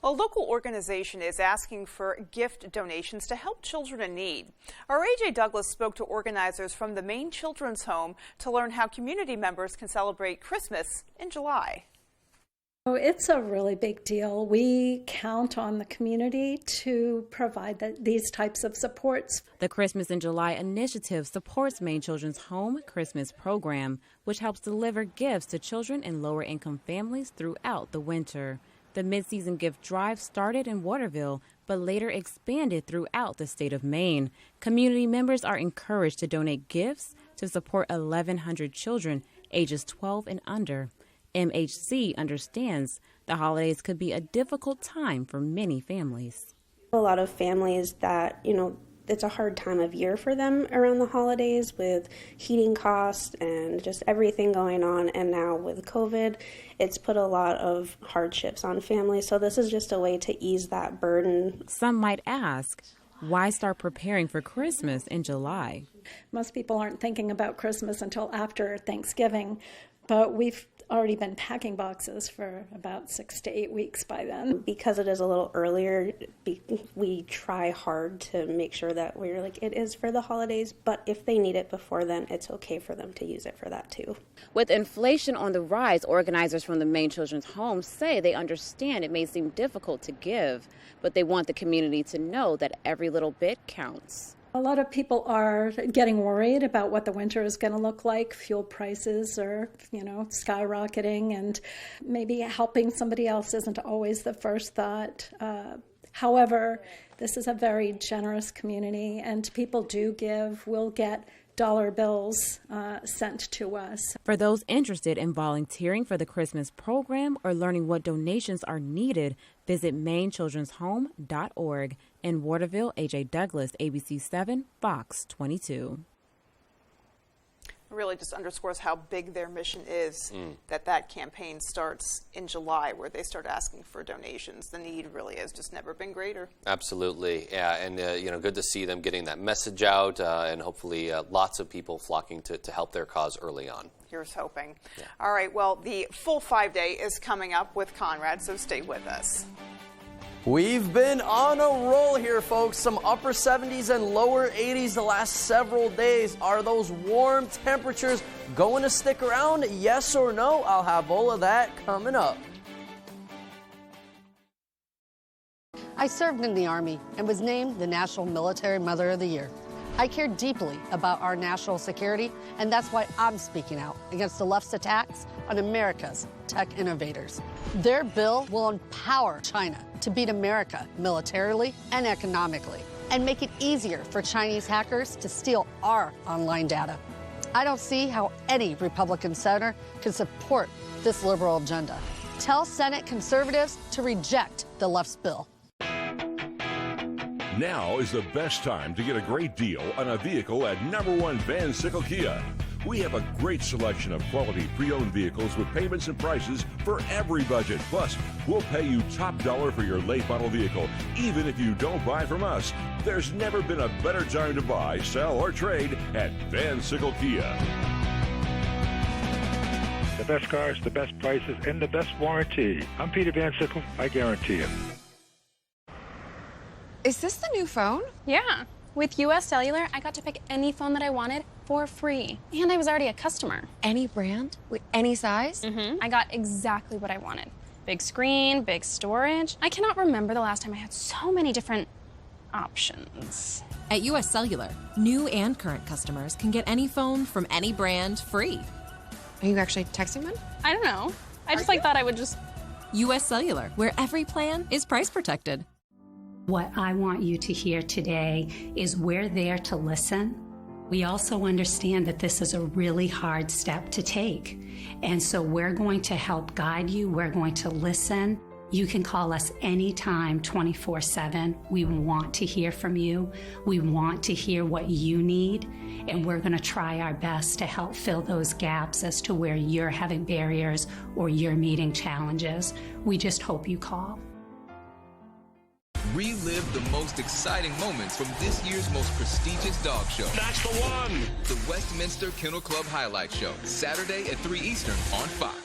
A local organization is asking for gift donations to help children in need. Our AJ Douglas spoke to organizers from the Maine Children's Home to learn how community members can celebrate Christmas in July. It's a really big deal. We count on the community to provide these types of supports. The Christmas in July initiative supports Maine Children's Home Christmas program, which helps deliver gifts to children in lower-income families throughout the winter. The mid-season gift drive started in Waterville, but later expanded throughout the state of Maine. Community members are encouraged to donate gifts to support 1,100 children ages 12 and under. MHC understands the holidays could be a difficult time for many families. A lot of families that, it's a hard time of year for them around the holidays with heating costs and just everything going on. And now with COVID, it's put a lot of hardships on families. So this is just a way to ease that burden. Some might ask, why start preparing for Christmas in July? Most people aren't thinking about Christmas until after Thanksgiving, but we've already been packing boxes for about 6 to 8 weeks by then. Because it is a little earlier, we try hard to make sure that we're like, it is for the holidays, but if they need it before then, it's okay for them to use it for that too. With inflation on the rise, organizers from the Maine Children's Home say they understand it may seem difficult to give, but they want the community to know that every little bit counts. A lot of people are getting worried about what the winter is going to look like. Fuel prices are, skyrocketing, and maybe helping somebody else isn't always the first thought. However, this is a very generous community, and people do give. We'll get dollar bills sent to us. For those interested in volunteering for the Christmas program or learning what donations are needed, visit MaineChildren'sHome.org. In Waterville, AJ Douglas, ABC 7, Fox 22. It really just underscores how big their mission is, that campaign starts in July, where they start asking for donations. The need really has just never been greater. Absolutely, yeah, and good to see them getting that message out, and hopefully lots of people flocking to help their cause early on. Here's hoping. Yeah. All right, well, the full 5-day is coming up with Conrad, so stay with us. We've been on a roll here, folks. Some upper 70s and lower 80s the last several days. Are those warm temperatures going to stick around? Yes or no? I'll have all of that coming up. I served in the Army and was named the National Military Mother of the Year. I care deeply about our national security, and that's why I'm speaking out against the left's attacks on America's tech innovators. Their bill will empower China to beat America militarily and economically, and make it easier for Chinese hackers to steal our online data. I don't see how any Republican senator can support this liberal agenda. Tell Senate conservatives to reject the left's bill. Now is the best time to get a great deal on a vehicle at #1 Van Sickle Kia. We have a great selection of quality pre-owned vehicles with payments and prices for every budget. Plus, we'll pay you top dollar for your late model vehicle, even if you don't buy from us. There's never been a better time to buy, sell, or trade at Van Sickle Kia. The best cars, the best prices, and the best warranty. I'm Peter Van Sickle. I guarantee it. Is this the new phone? Yeah. With US Cellular, I got to pick any phone that I wanted for free. And I was already a customer. Any brand? With any size? Mm-hmm. I got exactly what I wanted. Big screen, big storage. I cannot remember the last time I had so many different options. At US Cellular, new and current customers can get any phone from any brand free. Are you actually texting them? I don't know. I just thought I would just... US Cellular, where every plan is price protected. What I want you to hear today is we're there to listen. We also understand that this is a really hard step to take. And so we're going to help guide you. We're going to listen. You can call us anytime, 24/7. We want to hear from you. We want to hear what you need. And we're going to try our best to help fill those gaps as to where you're having barriers or you're meeting challenges. We just hope you call. Relive the most exciting moments from this year's most prestigious dog show. That's the one! The Westminster Kennel Club Highlight Show, Saturday at 3 Eastern on Fox.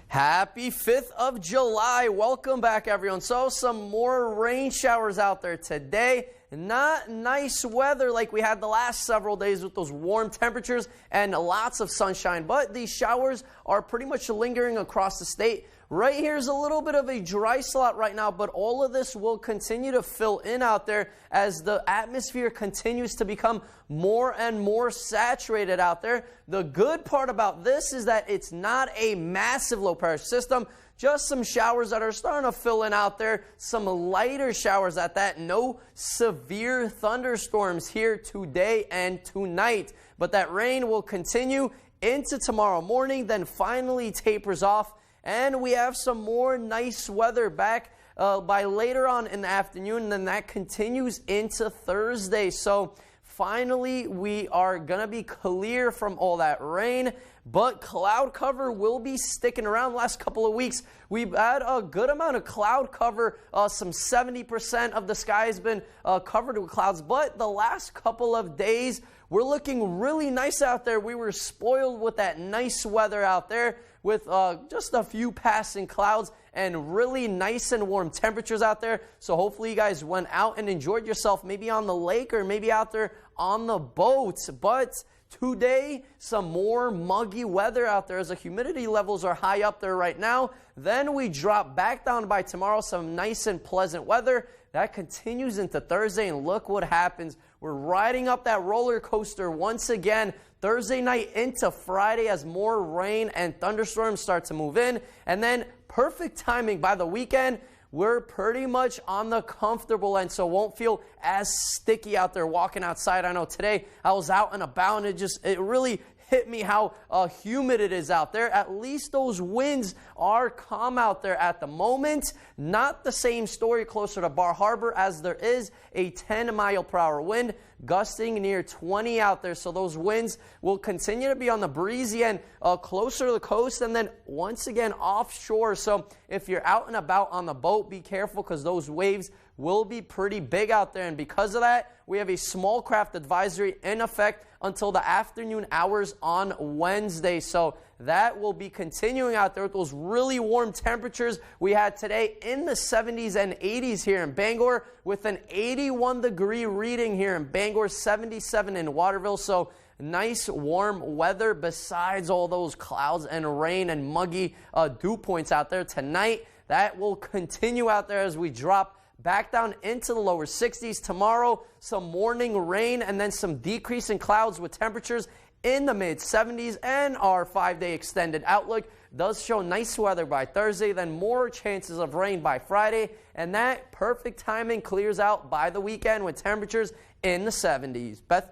Happy 5th of July. Welcome back, everyone. So some more rain showers out there today. Not nice weather like we had the last several days with those warm temperatures and lots of sunshine. But these showers are pretty much lingering across the state. Right here's a little bit of a dry slot right now, but all of this will continue to fill in out there as the atmosphere continues to become more and more saturated out there. The good part about this is that it's not a massive low pressure system, just some showers that are starting to fill in out there, some lighter showers at that. No severe thunderstorms here today and tonight, but that rain will continue into tomorrow morning, then finally tapers off. And we have some more nice weather back by later on in the afternoon, and then that continues into Thursday. So finally, we are going to be clear from all that rain, but cloud cover will be sticking around. The last couple of weeks, we've had a good amount of cloud cover. Some 70% of the sky has been covered with clouds, but the last couple of days, we're looking really nice out there. We were spoiled with that nice weather out there, with just a few passing clouds and really nice and warm temperatures out there. So hopefully you guys went out and enjoyed yourself, maybe on the lake or maybe out there on the boat. But today, some more muggy weather out there as the humidity levels are high up there right now. Then we drop back down by tomorrow, some nice and pleasant weather. That continues into Thursday, and look what happens. We're riding up that roller coaster once again Thursday night into Friday as more rain and thunderstorms start to move in. And then perfect timing by the weekend, we're pretty much on the comfortable end, so won't feel as sticky out there walking outside. I know today I was out and about, and it really hit me how humid it is out there. At least those winds are calm out there at the moment. Not the same story closer to Bar Harbor, as there is a 10-mile-per-hour wind gusting near 20 out there. So those winds will continue to be on the breezy end closer to the coast, and then once again offshore. So if you're out and about on the boat, be careful, because those waves will be pretty big out there. And because of that, we have a small craft advisory in effect until the afternoon hours on Wednesday. So that will be continuing out there with those really warm temperatures we had today in the 70s and 80s here in Bangor, with an 81-degree reading here in Bangor, 77 in Waterville. So nice warm weather besides all those clouds and rain and muggy dew points out there tonight. That will continue out there as we drop back down into the lower 60s. Tomorrow, some morning rain and then some decrease in clouds with temperatures in the mid-70s. And our 5-day extended outlook does show nice weather by Thursday, then more chances of rain by Friday. And that perfect timing clears out by the weekend with temperatures in the 70s. Beth?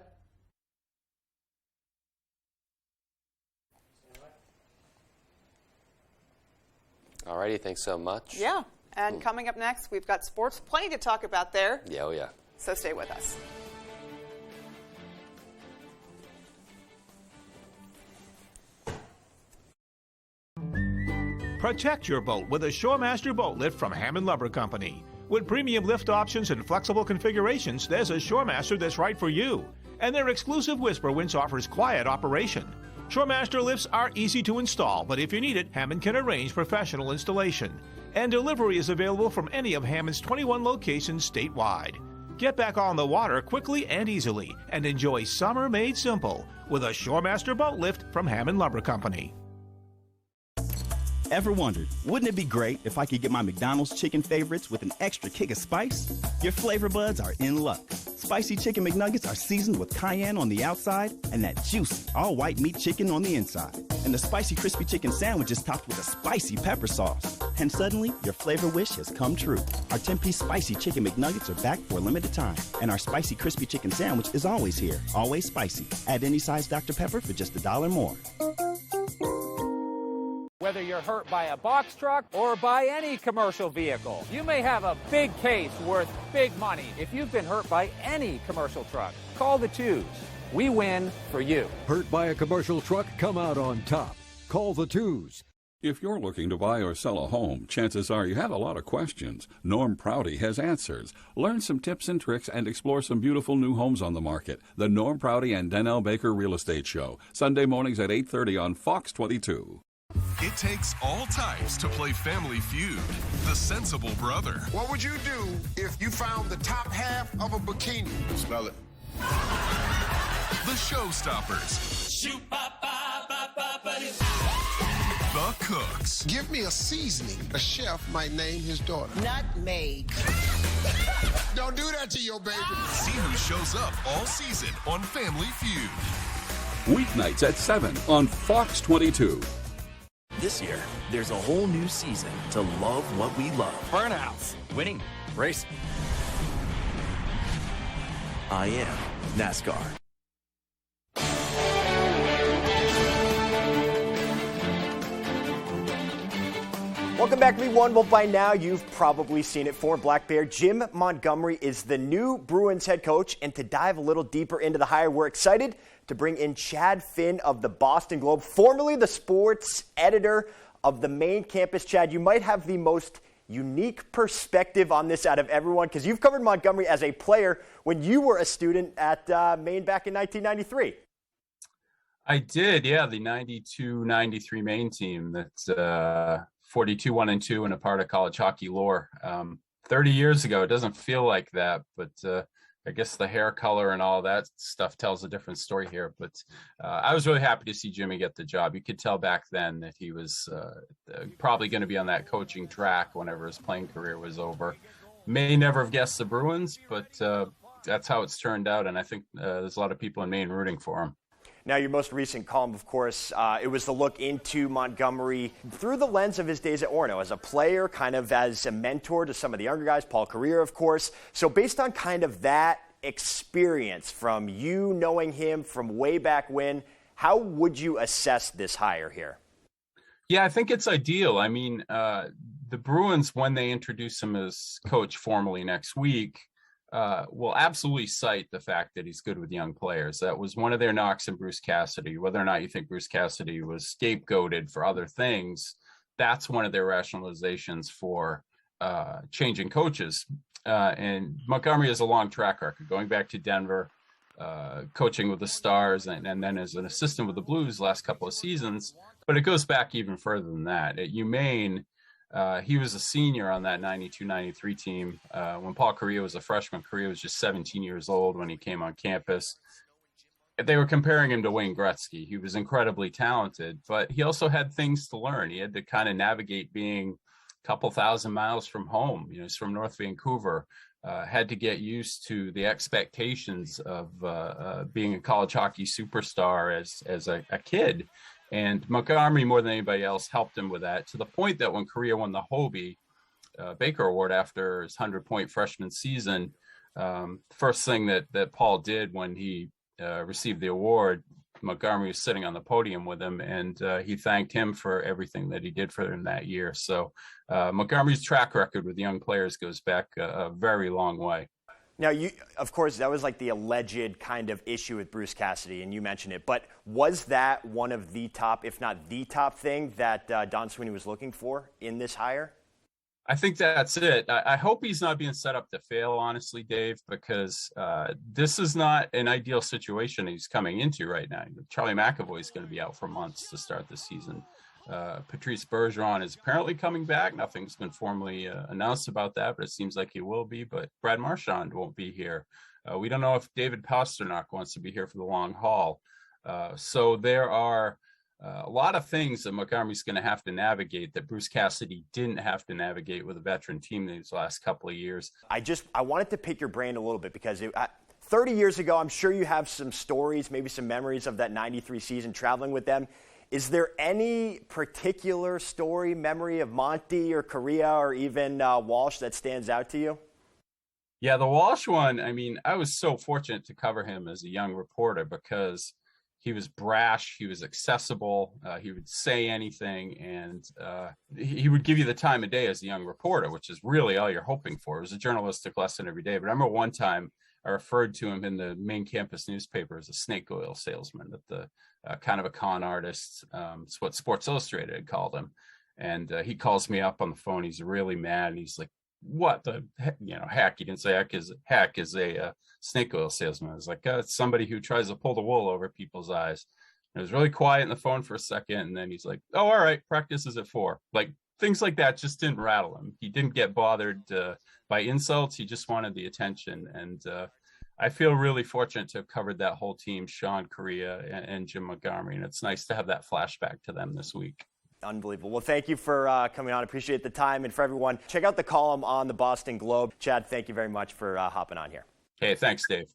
Alrighty, thanks so much. Yeah. And coming up next, we've got sports, plenty to talk about there. Yeah, oh yeah. So stay with us. Protect your boat with a Shoremaster boat lift from Hammond Lumber Company. With premium lift options and flexible configurations, there's a Shoremaster that's right for you. And their exclusive Whisper winch offers quiet operation. Shoremaster lifts are easy to install, but if you need it, Hammond can arrange professional installation. And delivery is available from any of Hammond's 21 locations statewide. Get back on the water quickly and easily and enjoy summer made simple with a Shoremaster boat lift from Hammond Lumber Company. Ever wondered, wouldn't it be great if I could get my McDonald's chicken favorites with an extra kick of spice? Your flavor buds are in luck. Spicy Chicken McNuggets are seasoned with cayenne on the outside and that juicy, all-white meat chicken on the inside. And the Spicy Crispy Chicken Sandwich is topped with a spicy pepper sauce. And suddenly, your flavor wish has come true. Our 10-piece Spicy Chicken McNuggets are back for a limited time. And our Spicy Crispy Chicken Sandwich is always here, always spicy. Add any size Dr. Pepper for just $1 more. Whether you're hurt by a box truck or by any commercial vehicle, you may have a big case worth big money. If you've been hurt by any commercial truck, call the Twos. We win for you. Hurt by a commercial truck? Come out on top. Call the Twos. If you're looking to buy or sell a home, chances are you have a lot of questions. Norm Prouty has answers. Learn some tips and tricks and explore some beautiful new homes on the market. The Norm Prouty and Donnell Baker Real Estate Show, Sunday mornings at 8:30 on Fox 22. It takes all types to play Family Feud. The sensible brother. What would you do if you found the top half of a bikini? Smell it. The Showstoppers. The Cooks. Give me a seasoning a chef might name his daughter. Nutmeg. Don't do that to your baby. See who shows up all season on Family Feud. Weeknights at 7 on Fox 22. This year, there's a whole new season to love what we love. Burnhouse. Winning. Racing. I am NASCAR. Welcome back, everyone. Well, by now, you've probably seen it. Former Black Bear Jim Montgomery is the new Bruins head coach. And to dive a little deeper into the hire, we're excited to bring in Chad Finn of the Boston Globe, formerly the sports editor of the Maine campus. Chad, you might have the most unique perspective on this out of everyone because you've covered Montgomery as a player when you were a student at Maine back in 1993. I did, yeah, the 92-93 Maine team that's 42-1-2 and a part of college hockey lore. 30 years ago, it doesn't feel like that, but I guess the hair color and all that stuff tells a different story here. But I was really happy to see Jimmy get the job. You could tell back then that he was probably going to be on that coaching track whenever his playing career was over. May never have guessed the Bruins, but that's how it's turned out. And I think there's a lot of people in Maine rooting for him. Now, your most recent column, of course, it was the look into Montgomery through the lens of his days at Orono as a player, kind of as a mentor to some of the younger guys, Paul Carrier, of course. So based on kind of that experience from you knowing him from way back when, how would you assess this hire here? Yeah, I think it's ideal. I mean, the Bruins, when they introduce him as coach formally next week, will absolutely cite the fact that he's good with young players. That was one of their knocks in Bruce Cassidy. Whether or not you think Bruce Cassidy was scapegoated for other things, that's one of their rationalizations for changing coaches. And Montgomery has a long track record, going back to Denver, coaching with the Stars, and then as an assistant with the Blues last couple of seasons. But it goes back even further than that. At UMaine, he was a senior on that 92-93 team. When Paul Carrier was a freshman, Carrier was just 17 years old when he came on campus. They were comparing him to Wayne Gretzky. He was incredibly talented, but he also had things to learn. He had to kind of navigate being a couple thousand miles from home. You know, he's from North Vancouver. Had to get used to the expectations of being a college hockey superstar as a kid. And Montgomery, more than anybody else, helped him with that, to the point that when Carrier won the Hobie Baker Award after his 100-point freshman season, first thing that Paul did when he received the award Montgomery was sitting on the podium with him, and he thanked him for everything that he did for him that year. So Montgomery's track record with young players goes back a very long way. Now, of course, that was like the alleged kind of issue with Bruce Cassidy, and you mentioned it. But was that one of the top, if not the top thing that Don Sweeney was looking for in this hire? I think that's it. I hope he's not being set up to fail, honestly, Dave, because this is not an ideal situation he's coming into right now. Charlie McAvoy is going to be out for months to start the season. Patrice Bergeron is apparently coming back. Nothing's been formally announced about that, but it seems like he will be. But Brad Marchand won't be here. We don't know if David Pastrnak wants to be here for the long haul. So there are a lot of things that Montgomery's going to have to navigate that Bruce Cassidy didn't have to navigate with a veteran team these last couple of years. I wanted to pick your brain a little bit because 30 years ago, I'm sure you have some stories, maybe some memories of that 93 season traveling with them. Is there any particular story, memory of Monty or Correa or even Walsh that stands out to you? Yeah, the Walsh one, I mean, I was so fortunate to cover him as a young reporter because he was brash, he was accessible, he would say anything, and he would give you the time of day as a young reporter, which is really all you're hoping for. It was a journalistic lesson every day. But I remember one time I referred to him in the main campus newspaper as a snake oil salesman, that the kind of a con artist. It's what Sports Illustrated had called him. And he calls me up on the phone. He's really mad. And he's like, what the heck? Heck, he didn't say heck is a snake oil salesman. I was like, it's somebody who tries to pull the wool over people's eyes. And it was really quiet on the phone for a second. And then he's like, oh, all right, practice is at 4. Like, things like that just didn't rattle him. He didn't get bothered by insults. He just wanted the attention. And I feel really fortunate to have covered that whole team, Sean Correa and Jim Montgomery. And it's nice to have that flashback to them this week. Unbelievable. Well, thank you for coming on. Appreciate the time. And for everyone, check out the column on the Boston Globe. Chad, thank you very much for hopping on here. Hey, thanks, Dave.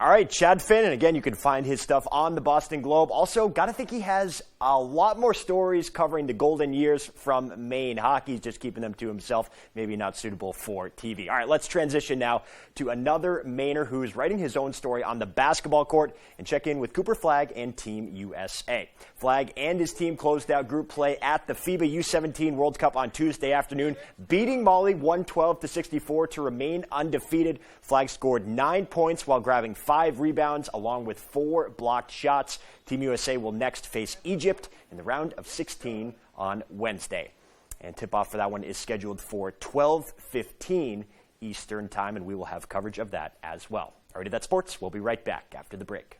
All right, Chad Finn, and again, you can find his stuff on the Boston Globe. Also, got to think he has a lot more stories covering the golden years from Maine hockey. He's just keeping them to himself, maybe not suitable for TV. All right, let's transition now to another Mainer who's writing his own story on the basketball court and check in with Cooper Flagg and Team USA. Flagg and his team closed out group play at the FIBA U17 World Cup on Tuesday afternoon, beating Mali 112-64 to remain undefeated. Flagg scored 9 points while grabbing 5 rebounds along with 4 blocked shots. Team USA will next face Egypt in the round of 16 on Wednesday. And tip-off for that one is scheduled for 12:15 Eastern Time, and we will have coverage of that as well. All right, that's sports. We'll be right back after the break.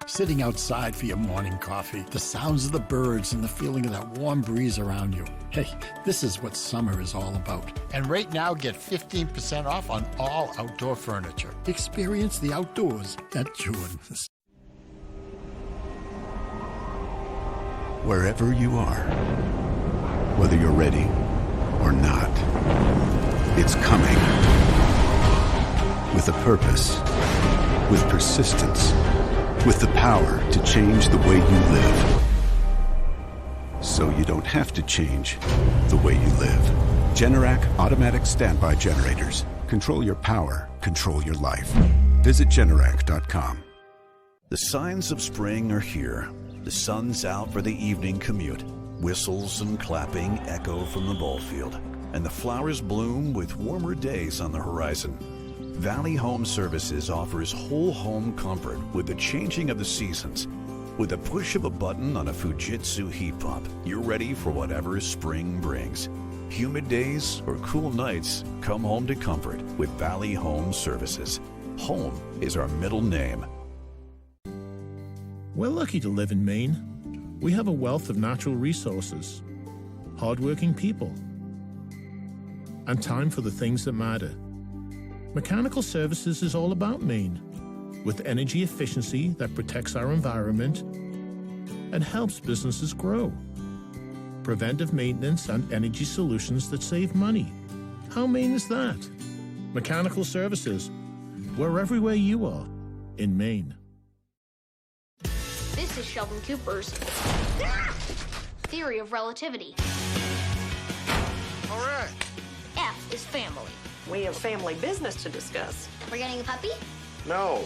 Sitting outside for your morning coffee, the sounds of the birds and the feeling of that warm breeze around you. Hey, this is what summer is all about. And right now, get 15% off on all outdoor furniture. Experience the outdoors at Jordan's. Wherever you are, whether you're ready or not, it's coming. With a purpose, with persistence, with the power to change the way you live. So you don't have to change the way you live. Generac automatic standby generators. Control your power, control your life. Visit Generac.com. The signs of spring are here. The sun's out for the evening commute. Whistles and clapping echo from the ball field. And the flowers bloom with warmer days on the horizon. Valley Home Services offers whole home comfort with the changing of the seasons. With a push of a button on a Fujitsu heat pump, you're ready for whatever spring brings. Humid days or cool nights, come home to comfort with Valley Home Services. Home is our middle name. We're lucky to live in Maine. We have a wealth of natural resources, hardworking people, and time for the things that matter. Mechanical Services is all about Maine, with energy efficiency that protects our environment and helps businesses grow. Preventive maintenance and energy solutions that save money. How Maine is that? Mechanical services. We're everywhere you are in Maine. This is Sheldon Cooper's theory of relativity. All right. F is family. We have family business to discuss. We're getting a puppy? No.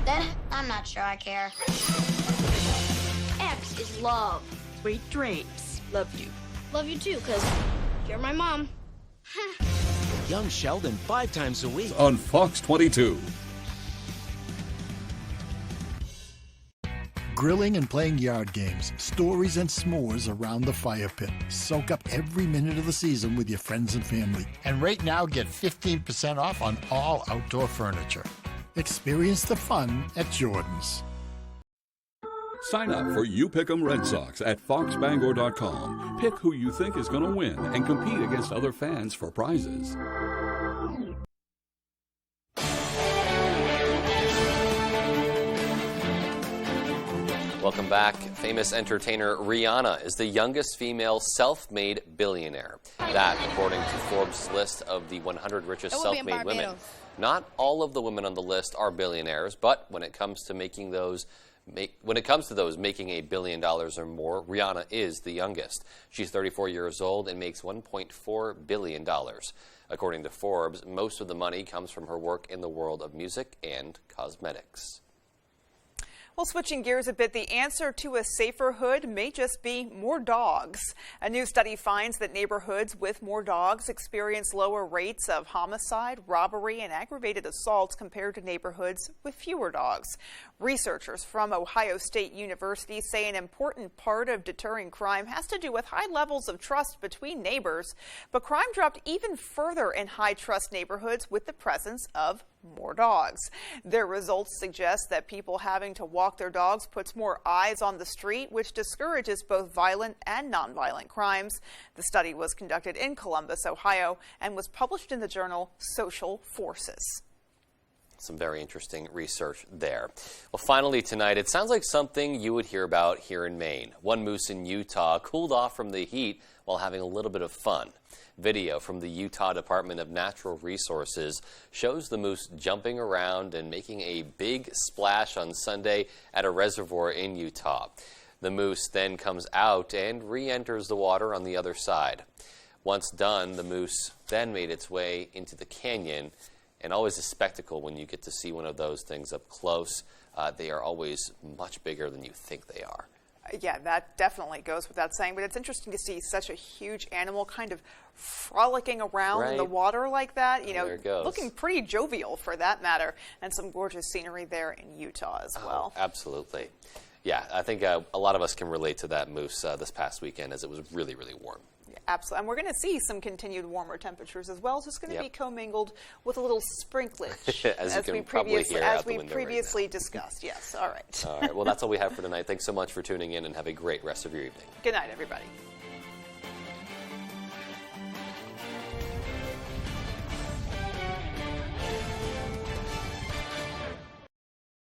Then I'm not sure I care. X is love. Sweet dreams. Love you. Love you too, because you're my mom. Young Sheldon 5 times a week. On Fox 22. Grilling and playing yard games, stories and s'mores around the fire pit. Soak up every minute of the season with your friends and family. And right now, get 15% off on all outdoor furniture. Experience the fun at Jordan's. Sign up for You Pick 'em Red Sox at foxbangor.com. Pick who you think is going to win and compete against other fans for prizes. Welcome back. Famous entertainer Rihanna is the youngest female self-made billionaire. That, according to Forbes' list of the 100 richest self-made women. Not all of the women on the list are billionaires, but when it comes to those making $1 billion or more, Rihanna is the youngest. She's 34 years old and makes $1.4 billion. According to Forbes, most of the money comes from her work in the world of music and cosmetics. Well, switching gears a bit, the answer to a safer hood may just be more dogs. A new study finds that neighborhoods with more dogs experience lower rates of homicide, robbery, and aggravated assaults compared to neighborhoods with fewer dogs. Researchers from Ohio State University say an important part of deterring crime has to do with high levels of trust between neighbors. But crime dropped even further in high-trust neighborhoods with the presence of more dogs. Their results suggest that people having to walk their dogs puts more eyes on the street, which discourages both violent and nonviolent crimes. The study was conducted in Columbus, Ohio, and was published in the journal Social Forces. Some very interesting research there. Well, finally tonight, it sounds like something you would hear about here in Maine. One moose in Utah cooled off from the heat while having a little bit of fun. Video from the Utah Department of Natural Resources shows the moose jumping around and making a big splash on Sunday at a reservoir in Utah. The moose then comes out and re-enters the water on the other side. Once done, the moose then made its way into the canyon, and always a spectacle when you get to see one of those things up close. They are always much bigger than you think they are. Yeah, that definitely goes without saying, but it's interesting to see such a huge animal kind of frolicking around in the water like that, you know, looking pretty jovial for that matter, and some gorgeous scenery there in Utah as well. Oh, absolutely. Yeah, I think a lot of us can relate to that moose this past weekend as it was really, really warm. Absolutely. And we're going to see some continued warmer temperatures as well. So it's going to be commingled with a little sprinklage, as we previously discussed. Yes. All right. All right. Well, that's all we have for tonight. Thanks so much for tuning in and have a great rest of your evening. Good night, everybody.